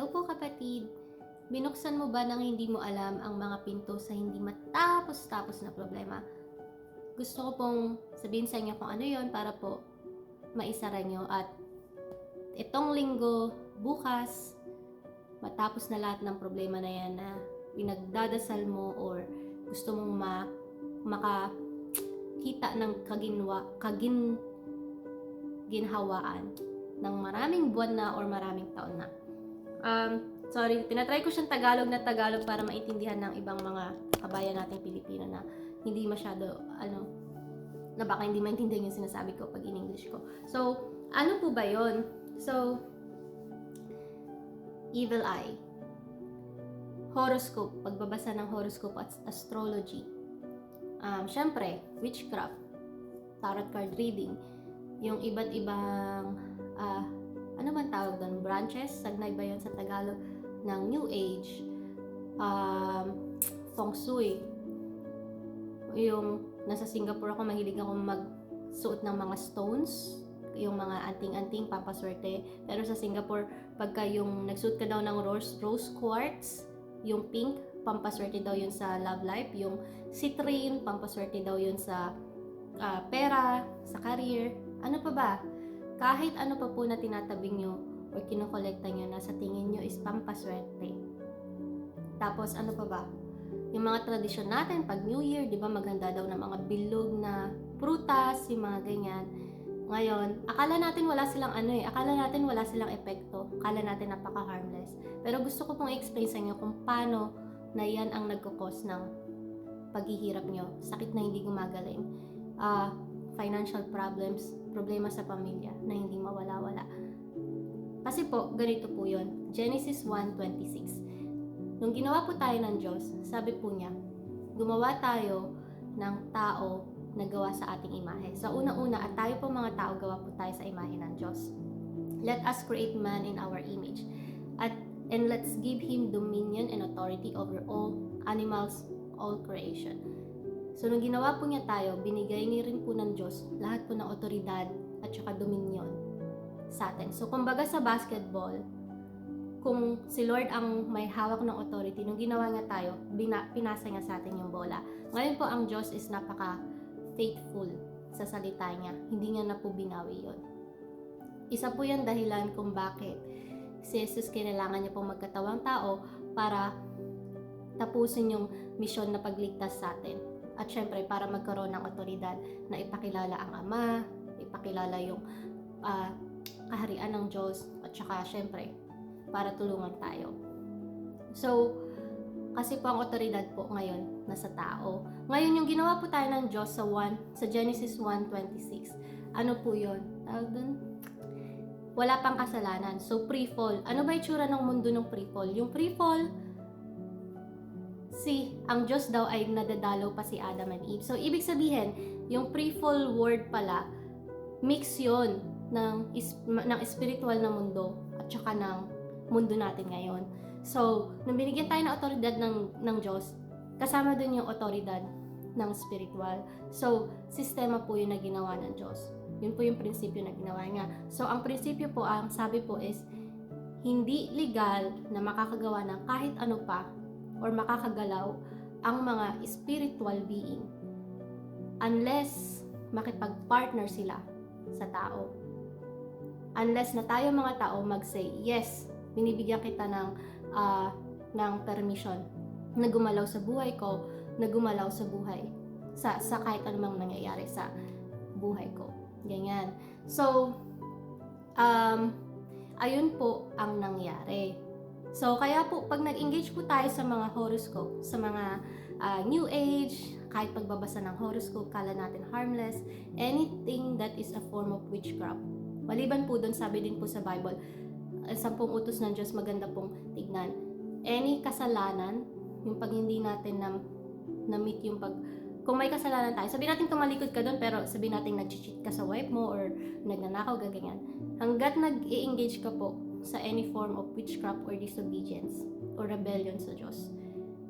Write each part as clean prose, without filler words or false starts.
Hello po kapatid! Binuksan mo ba nang hindi mo alam ang mga pinto sa hindi matapos-tapos na problema? Gusto ko pong sabihin sa inyo kung ano yon para po maisara nyo at itong linggo, bukas, matapos na lahat ng problema na yan na pinagdadasal mo or gusto mong makakita ng ginhawaan ng maraming buwan na or maraming taon na. Sorry, tinatry ko siyang Tagalog para maintindihan ng ibang mga kabayan nating Pilipino na hindi masyado, na baka hindi maintindihan yung sinasabi ko pag in-English ko. So, ano po ba yon? So, evil eye, horoscope, pagbabasa ng horoscope at astrology, syempre, witchcraft, tarot card reading, yung iba't ibang, ano man tawag doon, branches, sagnay ba yun sa Tagalog, ng New Age, Feng Shui, yung nasa Singapore ako, mahilig ako magsuot ng mga stones, yung mga anting-anting, pampaswerte. Pero sa Singapore, pagka yung nagsuot ka daw ng rose quartz, yung pink, pampaswerte daw yun sa love life. Yung citrine, pampaswerte daw yun sa pera, sa career. Ano pa ba? Kahit ano pa po na tinatabing nyo o kinokolekta nyo na sa tingin nyo is pampaswerte. Tapos ano pa ba? Yung mga tradisyon natin, pag New Year, di ba maganda daw ng mga bilog na prutas, yung mga ganyan. Ngayon, akala natin wala silang epekto. Akala natin napaka-harmless. Pero gusto ko pong i-explain sa inyo kung paano na yan ang nagkakos ng paghihirap nyo. Sakit na hindi gumagaling. Financial problems, problema sa pamilya na hindi mawala-wala. Kasi po, ganito po yun. Genesis 1:26. Nung ginawa po tayo ng Diyos, sabi po niya, gumawa tayo ng tao na gawa sa ating imahe. Sa una-una, at tayo po mga tao, gawa po tayo sa imahe ng Diyos. Let us create man in our image. And let's give him dominion and authority over all animals, all creation. So, nung ginawa po niya tayo, binigay niya rin po ng Diyos lahat po ng otoridad at saka dominion sa atin. So, kumbaga sa basketball, kung si Lord ang may hawak ng authority, nung ginawa niya tayo, pinasa niya sa atin yung bola. Ngayon po, ang Diyos is napaka-faithful sa salita niya. Hindi niya na po binawi yun. Isa po yan dahilan kung bakit si Jesus kinailangan niya pong magkatawang tao para tapusin yung misyon na pagligtas sa atin. At syempre, para magkaroon ng otoridad na ipakilala ang Ama, ipakilala yung kaharian ng Diyos, at saka syempre, para tulungan tayo. So, kasi po ang otoridad po ngayon nasa tao. Ngayon, yung ginawa po tayo ng Diyos sa Genesis 1:26. Ano po yun? Tawag dun? Wala pang kasalanan. So, pre-fall. Ano ba itsura ng mundo ng pre-fall? Yung pre-fall, ang Diyos daw ay nadadalaw pa si Adam and Eve. So, ibig sabihin, yung pre-fall word pala, mix yun ng spiritual na mundo at saka ng mundo natin ngayon. So, nung binigyan tayo ng otoridad ng Diyos, kasama dun yung otoridad ng spiritual. So, sistema po yun na ginawa ng Diyos. Yun po yung prinsipyo na ginawa niya. So, ang prinsipyo po, ang sabi po is, hindi legal na makakagawa ng kahit ano pa or makakagalaw ang mga spiritual being unless makipag-partner sila sa tao. Unless na tayo mga tao mag-say, yes, binibigyan kita ng permission na gumalaw sa buhay ko, na gumalaw sa buhay, sa kahit anumang nangyayari sa buhay ko. Ganyan. So, ayun po ang nangyari. So, kaya po, pag nag-engage po tayo sa mga horoscope, sa mga New Age, kahit pagbabasa ng horoscope, kala natin harmless, anything that is a form of witchcraft. Maliban po doon, sabi din po sa Bible, 10 utos ng Diyos maganda pong tignan. Any kasalanan, yung pag hindi natin na-meet yung kung may kasalanan tayo, sabihin natin tumalikod ka doon, pero sabihin natin nag-cheat ka sa wife mo or nagnanakaw, gaganyan. Hanggat nag-i-engage ka po sa any form of witchcraft or disobedience or rebellion sa Diyos,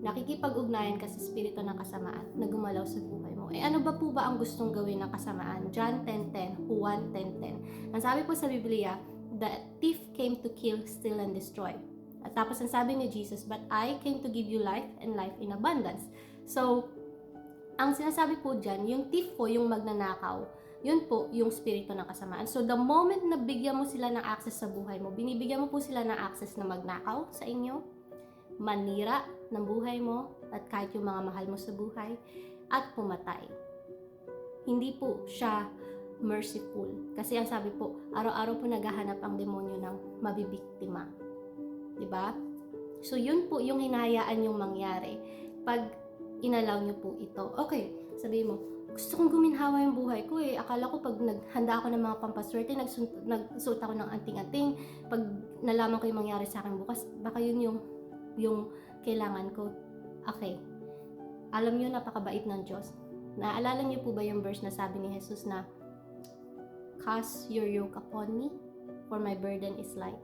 nakikipag-ugnayan ka sa spirito ng kasamaan na gumalaw sa buhay mo. Ano ba po ba ang gustong gawin ng kasamaan? John 10:10, Juan 10:10. Ang sabi po sa Biblia, the thief came to kill, steal, and destroy. At tapos ang sabi ni Jesus, but I came to give you life and life in abundance. So, ang sinasabi po dyan, yung thief po, yung magnanakaw, yun po yung spirito ng kasamaan. So, the moment na bigyan mo sila ng access sa buhay mo, binibigyan mo po sila ng access na magnakaw sa inyo, manira ng buhay mo, at kahit yung mga mahal mo sa buhay, at pumatay. Hindi po siya merciful. Kasi ang sabi po, araw-araw po naghahanap ang demonyo ng mabibiktima. Diba? So, yun po yung hinahayaan yung mangyari. Pag inalaw nyo po ito. Okay, sabihin mo, gusto kong guminhawa yung buhay ko eh. Akala ko pag naghanda ako ng mga pampaswerte, nagsuot ako ng anting-anting, pag nalaman ko yung mangyari sa akin bukas, baka yun yung kailangan ko. Okay. Alam nyo, napakabait ng Diyos. Naalala niyo po ba yung verse na sabi ni Jesus na, cast your yoke upon me, for my burden is light.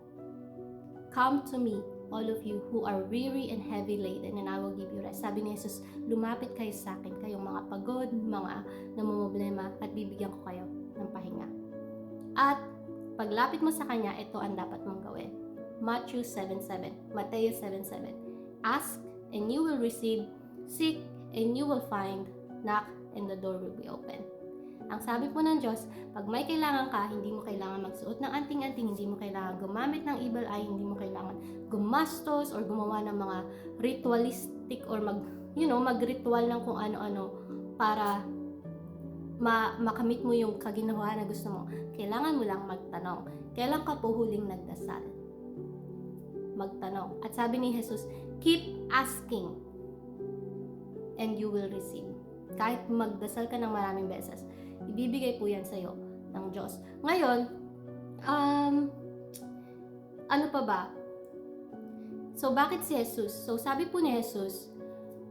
Come to me, all of you who are weary and heavy laden, and I will give you rest. Sabi ni Jesus, lumapit kayo sa akin, kayong mga pagod, mga namumblema, at bibigyan ko kayo ng pahinga. At paglapit mo sa Kanya, ito ang dapat mong gawin. Matthew 7:7, Matthew 7:7. Ask, and you will receive. Seek, and you will find. Knock, and the door will be open. Ang sabi po ng Diyos, pag may kailangan ka, hindi mo kailangan magsuot ng anting-anting, hindi mo kailangan gumamit ng evil eye, hindi mo kailangan gumastos or gumawa ng mga ritualistic or mag-ritual ng kung ano-ano para makamit mo yung kaginawa na gusto mo. Kailangan mo lang magtanong. Kailan ka po huling nagdasal? Magtanong. At sabi ni Jesus, keep asking and you will receive. Kahit magdasal ka ng maraming beses, ibibigay po yan sa'yo ng Diyos. Ngayon, ano pa ba? So, bakit si Jesus? So, sabi po ni Jesus,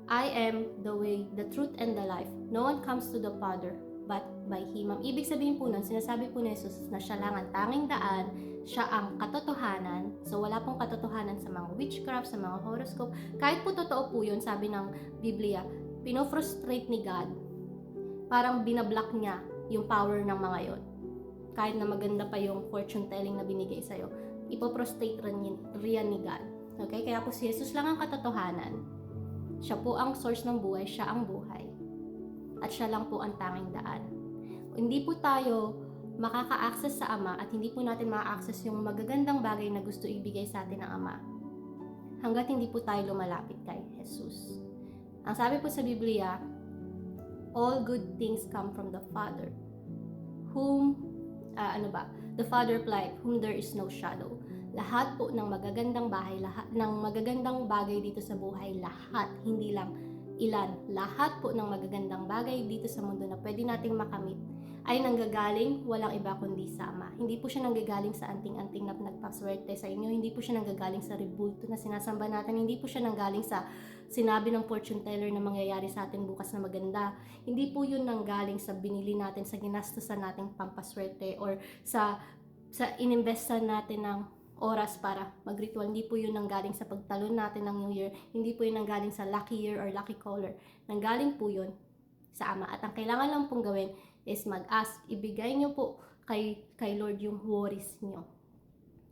I am the way, the truth, and the life. No one comes to the Father but by Him. Ang ibig sabihin po nun, sinasabi po ni Jesus na siya lang ang tanging daan, siya ang katotohanan. So, wala pong katotohanan sa mga witchcraft, sa mga horoscope. Kahit po totoo po yun, sabi ng Biblia, pinofrustrate ni God, parang binablock niya yung power ng mga yon. Kahit na maganda pa yung fortune telling na binigay sa'yo, ipoprostrate riyan ni God. Okay? Kaya po si Jesus lang ang katotohanan. Siya po ang source ng buhay, siya ang buhay. At siya lang po ang tanging daan. Hindi po tayo makaka-access sa Ama at hindi po natin ma-access yung magagandang bagay na gusto ibigay sa atin ng Ama hanggat hindi po tayo lumalapit kay Jesus. Ang sabi po sa Biblia, all good things come from the Father, the Father of light, whom there is no shadow. Lahat po ng magagandang bagay dito sa buhay, lahat, hindi lang ilan, lahat po ng magagandang bagay dito sa mundo na pwede nating makamit ay nanggagaling walang iba kundi sa Ama. Hindi po siya nanggagaling sa anting-anting na nagpaswerte sa inyo, hindi po siya nanggagaling sa rebulto na sinasamba natin, hindi po siya nanggaling sa sinabi ng fortune teller na mangyayari sa atin bukas na maganda. Hindi po yun nanggaling sa binili natin, sa ginastusan nating pampaswerte or sa ininvestan natin ng oras para mag-ritual. Hindi po yun nanggaling sa pagtalon natin ng New Year. Hindi po yun nanggaling sa lucky year or lucky color. Nanggaling po yun sa Ama. At ang kailangan lang pong gawin is mag-ask. Ibigay nyo po kay Lord yung worries nyo.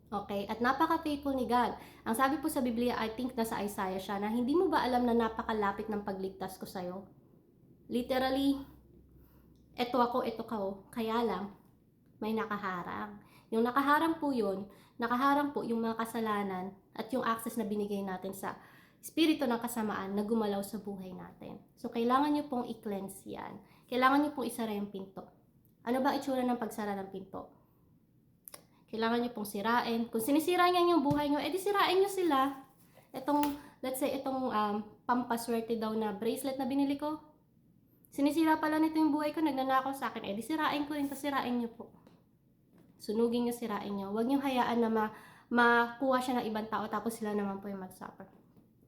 Okay? At napaka-faithful ni God. Ang sabi po sa Biblia, I think nasa Isaiah siya, na hindi mo ba alam na napakalapit ng pagligtas ko sa'yo? Literally, eto ako, eto ka, kaya lang, may nakaharang. Yung nakaharang po yun, nakaharang po yung mga kasalanan at yung access na binigay natin sa espiritu ng kasamaan na gumalaw sa buhay natin. So, kailangan nyo pong i-cleanse yan. Kailangan nyo pong isara yung pinto. Ano ba itsura ng pagsara ng pinto? Kailangan nyo pong sirain. Kung sinisira niya yung buhay nyo, edi sirain nyo sila. Let's say, itong pampaswerte daw na bracelet na binili ko. Sinisira pala nito yung buhay ko, nagnanakaw sa akin. Edi sirain ko rin, sirain nyo po. Sunugin nyo, sirain nyo. Huwag nyo hayaan na makuha siya ng ibang tao tapos sila naman po yung mag-suffer.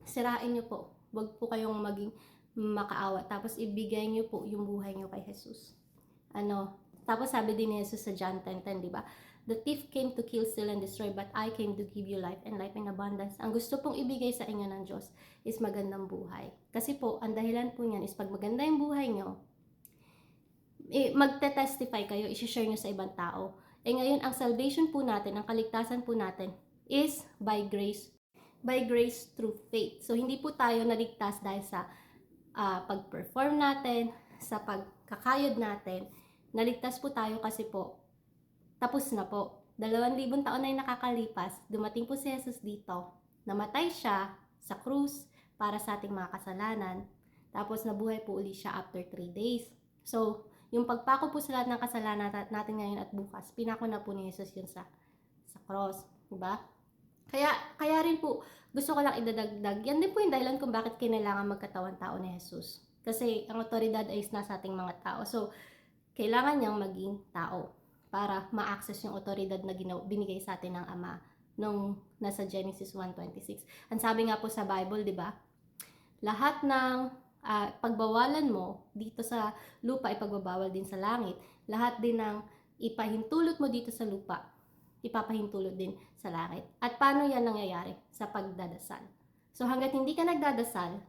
Sirain nyo po. Huwag po kayong maging makaawa. Tapos ibigay nyo po yung buhay nyo kay Jesus. Tapos sabi din ni Jesus sa John 10:10, di ba? The thief came to kill, steal, and destroy, but I came to give you life and life in abundance. Ang gusto pong ibigay sa inyo ng Diyos is magandang buhay. Kasi po, ang dahilan po niyan is pag maganda yung buhay nyo, magte-testify kayo, i-share nyo sa ibang tao. Ngayon, ang salvation po natin, ang kaligtasan po natin is by grace. by grace through faith. So, hindi po tayo naligtas dahil sa pag-perform natin, sa pagkakayod natin. Naligtas po tayo kasi po, tapos na po. 2,000 taon na yung nakakalipas, dumating po si Jesus dito. Namatay siya sa krus para sa ating mga kasalanan. Tapos nabuhay po uli siya after 3 days. So, yung pagpako po sa lahat ng kasalanan natin ngayon at bukas, pinako na po ni Jesus yun sa cross. Diba? Kaya rin po, gusto ko lang idadagdag. Yan din po yung dahilan kung bakit kailangan magkatawan tao ni Jesus. Kasi ang otoridad ay nasa ating mga tao. So, kailangan niyang maging tao para ma-access yung otoridad na binigay sa atin ng Ama nung nasa Genesis 1:26. Ang sabi nga po sa Bible, di ba? Lahat ng pagbawalan mo dito sa lupa ay pagbabawal din sa langit. Lahat din ng ipahintulot mo dito sa lupa, ipapahintulot din sa langit. At paano yan nangyayari? Sa pagdadasal. So hanggat hindi ka nagdadasal,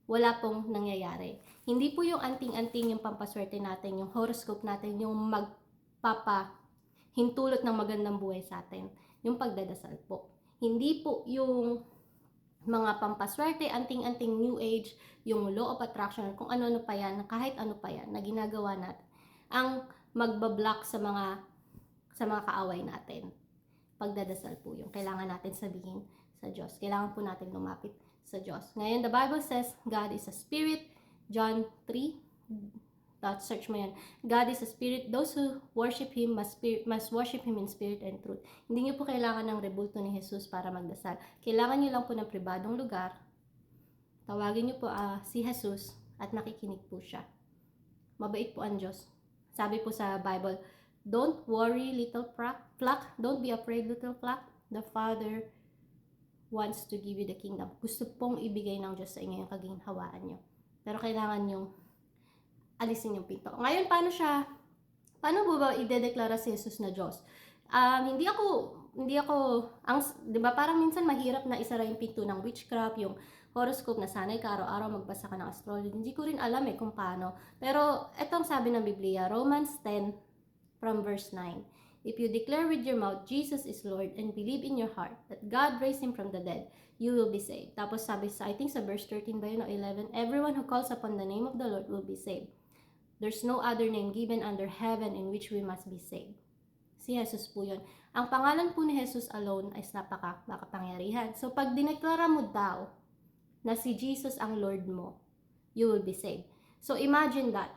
wala pong nangyayari. Hindi po yung anting-anting yung pampaswerte natin, yung horoscope natin, yung magpapahintulot ng magandang buhay sa atin. Yung pagdadasal po. Hindi po yung mga pampaswerte, anting-anting new age, yung law of attraction, kung ano-ano pa yan, kahit ano pa yan, na ginagawa natin, ang magbablock sa mga kaaway natin. Pagdadasal po yung kailangan natin sabihin sa Diyos. Kailangan po natin lumapit sa Diyos. Ngayon, the Bible says, God is a spirit. John 3, search mo yan. God is a spirit. Those who worship Him must worship Him in spirit and truth. Hindi niyo po kailangan ng rebulto ni Jesus para magdasal. Kailangan niyo lang po ng pribadong lugar. Tawagin niyo po si Jesus at makikinig po siya. Mabait po ang Diyos. Sabi po sa Bible, don't worry, little flock. Don't be afraid, little flock. The Father wants to give you the kingdom. Gusto pong ibigay ng Diyos sa inyo yung kaginhawaan niyo. Pero kailangan yung alisin yung pinto. Ngayon, paano po ba idedeklara si Jesus na Diyos? Hindi ako, di ba parang minsan mahirap na isara yung pinto ng witchcraft, yung horoscope na sanay ka araw-araw magbasa ka ng astrology. Hindi ko rin alam kung paano. Pero etong sabi ng Biblia, Romans 10 from verse 9. If you declare with your mouth, Jesus is Lord, and believe in your heart that God raised Him from the dead, you will be saved. Tapos sabi I think sa verse 13 ba yun o 11, everyone who calls upon the name of the Lord will be saved. There's no other name given under heaven in which we must be saved. Si Jesus po yun. Ang pangalan po ni Jesus alone ay makapangyarihan. So pag dineklara mo daw na si Jesus ang Lord mo, you will be saved. So imagine that.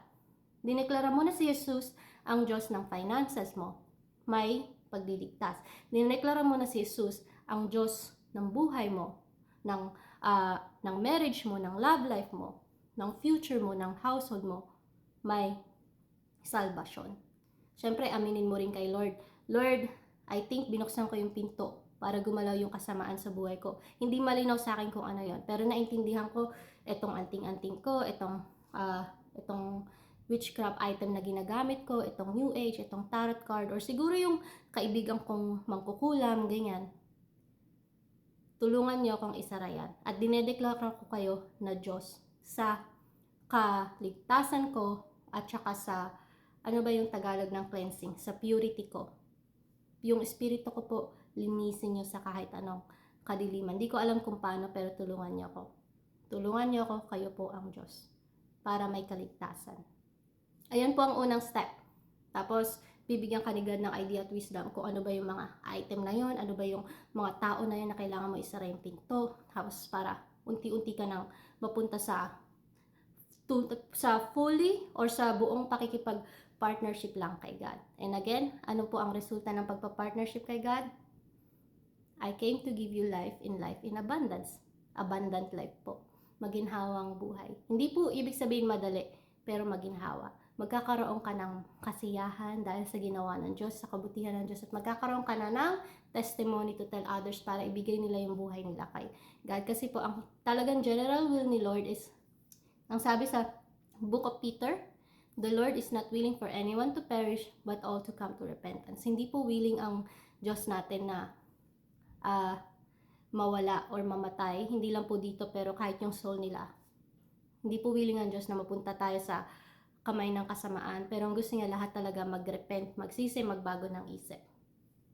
Dineklara mo na si Jesus ang Diyos ng finances mo, may pagliligtas. Dineklara mo na si Jesus ang Diyos ng buhay mo, ng marriage mo, ng love life mo, ng future mo, ng household mo, may salvation. Siyempre, aminin mo rin kay Lord, Lord, I think binuksan ko yung pinto para gumalaw yung kasamaan sa buhay ko. Hindi malinaw sa akin kung ano yon, pero naintindihan ko itong anting-anting ko, itong witchcraft item na ginagamit ko, itong new age, itong tarot card, or siguro yung kaibigan kong mangkukulam, ganyan. Tulungan niyo akong isara yan. At dinedeklara ko kayo na Diyos sa kaligtasan ko at saka sa, ano ba yung Tagalog ng cleansing? Sa purity ko. Yung espiritu ko po, linisin nyo sa kahit anong kadiliman. Hindi ko alam kung paano, pero tulungan nyo ako. Tulungan nyo ako, kayo po ang Diyos. Para may kaligtasan. Ayan po ang unang step. Tapos, bibigyan ka ni God ng idea at wisdom kung ano ba yung mga item na yon, ano ba yung mga tao na yun na kailangan mo isara yung pinto. Tapos, para unti-unti ka nang mapunta sa fully or sa buong pakikipag-partnership lang kay God. And again, ano po ang resulta ng pagpa-partnership kay God? I came to give you life in abundance. Abundant life po. Maginhawang buhay. Hindi po ibig sabihin madali, pero maginhawa. Magkakaroon ka ng kasiyahan dahil sa ginawa ng Diyos, sa kabutihan ng Diyos, at magkakaroon ka na ng testimony to tell others para ibigay nila yung buhay nila kay God. Kasi po, ang talagang general will ni Lord is, ang sabi sa Book of Peter, the Lord is not willing for anyone to perish, but all to come to repentance. Hindi po willing ang Diyos natin na mawala or mamatay. Hindi lang po dito, pero kahit yung soul nila. Hindi po willing ang Diyos na mapunta tayo sa kamay ng kasamaan. Pero ang gusto niya lahat talaga mag-repent, magsisi, magbago ng isip.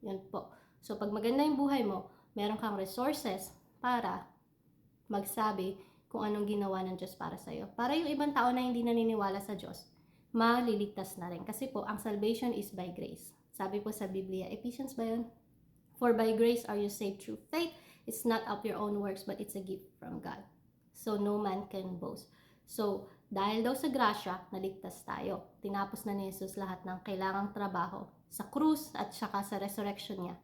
Yan po. So pag maganda yung buhay mo, meron kang resources, para magsabi kung anong ginawa ng Diyos para sa'yo. Para yung ibang tao na hindi naniniwala sa Diyos, maliligtas na rin. Kasi po, ang salvation is by grace. Sabi po sa Biblia, Ephesians ba yun? For by grace are you saved through faith. It's not of your own works, but it's a gift from God. So, no man can boast. So, dahil daw sa grasya, naligtas tayo. Tinapos na ni Jesus lahat ng kailangang trabaho sa krus at saka sa resurrection niya.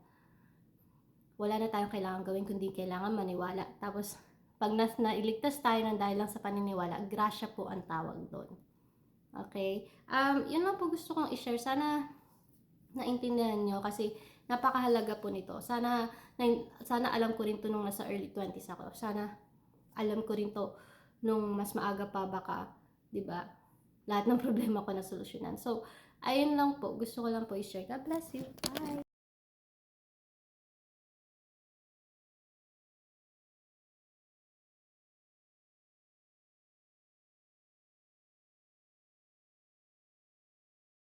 Wala na tayong kailangan gawin kundi kailangan maniwala. Tapos, pag nailigtas tayo ng dahil lang sa paniniwala, grasya po ang tawag doon. Okay? Yun lang po gusto kong i-share. Sana naintindihan nyo kasi napakahalaga po nito. Sana alam ko rin to nung nasa early 20s ako. Sana alam ko rin to nung mas maaga pa baka, 'di ba? Lahat ng problema ko na solusyonan. So, ayun lang po. Gusto ko lang po i-share. God bless you. Bye.